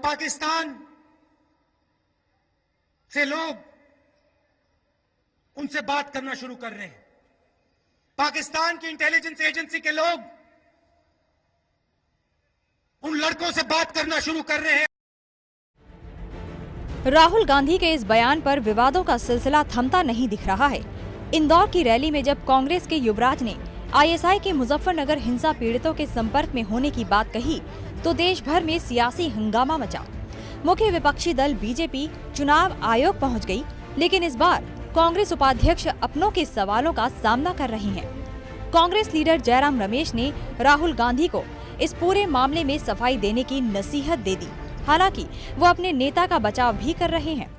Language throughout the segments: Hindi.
पाकिस्तान से लोग उनसे बात करना शुरू कर रहे हैं। पाकिस्तान की इंटेलिजेंस एजेंसी के लोग उन लड़कों से बात करना शुरू कर रहे हैं। राहुल गांधी के इस बयान पर विवादों का सिलसिला थमता नहीं दिख रहा है। इंदौर की रैली में जब कांग्रेस के युवराज ने आईएसआई के मुजफ्फरनगर हिंसा पीड़ितों के संपर्क में होने की बात कही तो देश भर में सियासी हंगामा मचा। मुख्य विपक्षी दल बीजेपी चुनाव आयोग पहुंच गई, लेकिन इस बार कांग्रेस उपाध्यक्ष अपनों के सवालों का सामना कर रही हैं। कांग्रेस लीडर जयराम रमेश ने राहुल गांधी को इस पूरे मामले में सफाई देने की नसीहत दे दी। हालांकि वो अपने नेता का बचाव भी कर रहे हैं।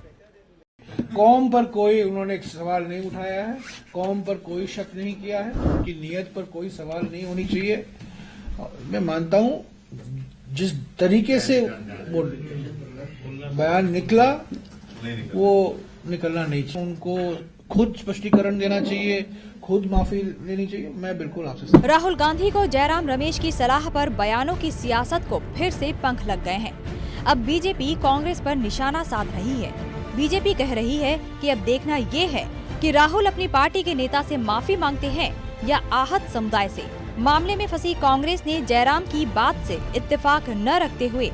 कौम पर कोई उन्होंने सवाल नहीं उठाया है, कौम पर कोई शक नहीं किया है, उनकी नीयत पर कोई सवाल नहीं होनी चाहिए। मैं मानता हूं जिस तरीके से वो बयान निकला वो निकलना नहीं चाहिए। उनको खुद स्पष्टीकरण देना चाहिए, खुद माफी लेनी चाहिए। मैं बिल्कुल आपसे राहुल गांधी को जयराम रमेश की सलाह पर बयानों की सियासत को फिर से पंख लग गए हैं। अब बीजेपी कांग्रेस पर निशाना साध रही है। बीजेपी कह रही है कि अब देखना ये है कि राहुल अपनी पार्टी के नेता से माफी मांगते हैं या आहत समुदाय से। मामले में फंसी कांग्रेस ने जयराम की बात से इत्तेफाक न रखते हुए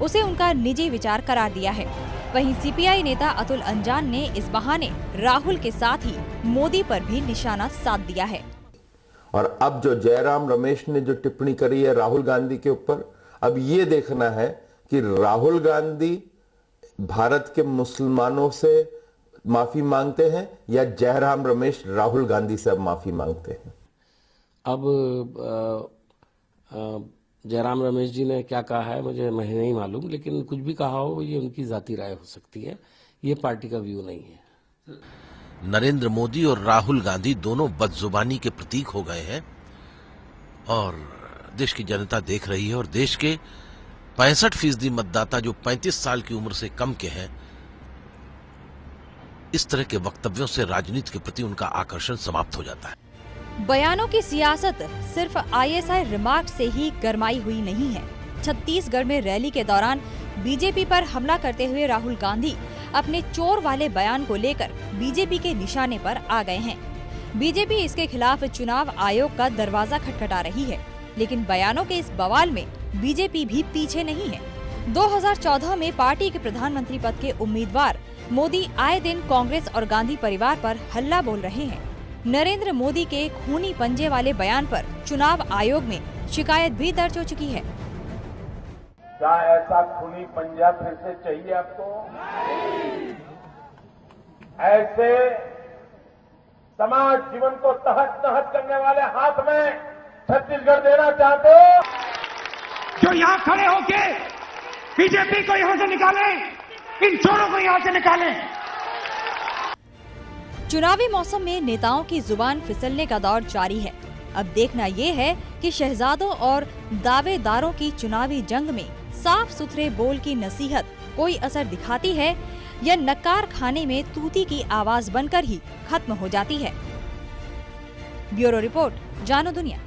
उसे उनका निजी विचार करार दिया है। वहीं सीपीआई नेता अतुल अंजान ने इस बहाने राहुल के साथ ही मोदी पर भी निशाना साध दिया है। और अब जो जयराम रमेश ने जो टिप्पणी करी है राहुल गांधी के ऊपर, अब ये देखना है कि राहुल गांधी भारत के मुसलमानों से माफी मांगते हैं या जयराम रमेश राहुल गांधी से अब माफी मांगते हैं। अब जयराम रमेश जी ने क्या कहा है मुझे नहीं मालूम, लेकिन कुछ भी कहा हो ये उनकी जाती राय हो सकती है, ये पार्टी का व्यू नहीं है। नरेंद्र मोदी और राहुल गांधी दोनों बदजुबानी के प्रतीक हो गए हैं और देश की जनता देख रही है। और देश के 65% मतदाता जो 35 साल की उम्र से कम के हैं, इस तरह के वक्तव्यों से राजनीति के प्रति उनका आकर्षण समाप्त हो जाता है। बयानों की सियासत सिर्फ आईएसआई रिमार्क से ही गरमाई हुई नहीं है। छत्तीसगढ़ में रैली के दौरान बीजेपी पर हमला करते हुए राहुल गांधी अपने चोर वाले बयान को लेकर बीजेपी के निशाने पर आ गए हैं। बीजेपी इसके खिलाफ चुनाव आयोग का दरवाजा खटखटा रही है, लेकिन बयानों के इस बवाल में बीजेपी भी पीछे नहीं है। 2014 में पार्टी के प्रधानमंत्री पद के उम्मीदवार मोदी आए दिन कांग्रेस और गांधी परिवार पर हल्ला बोल रहे हैं। नरेंद्र मोदी के खूनी पंजे वाले बयान पर चुनाव आयोग में शिकायत भी दर्ज हो चुकी है। क्या ऐसा खूनी पंजा फिर से चाहिए आपको? ऐसे समाज जीवन को तहस नहस करने वाले हाथ में छत्तीसगढ़ देना चाहते हो? जो यहाँ खड़े होके बीजेपी को यहाँ से निकालें, इन चोरों को यहाँ से निकालें। चुनावी मौसम में नेताओं की जुबान फिसलने का दौर जारी है। अब देखना ये है कि शहजादों और दावेदारों की चुनावी जंग में साफ सुथरे बोल की नसीहत कोई असर दिखाती है या नकार खाने में तूती की आवाज बनकर ही खत्म हो जाती है। ब्यूरो रिपोर्ट, जानो दुनिया।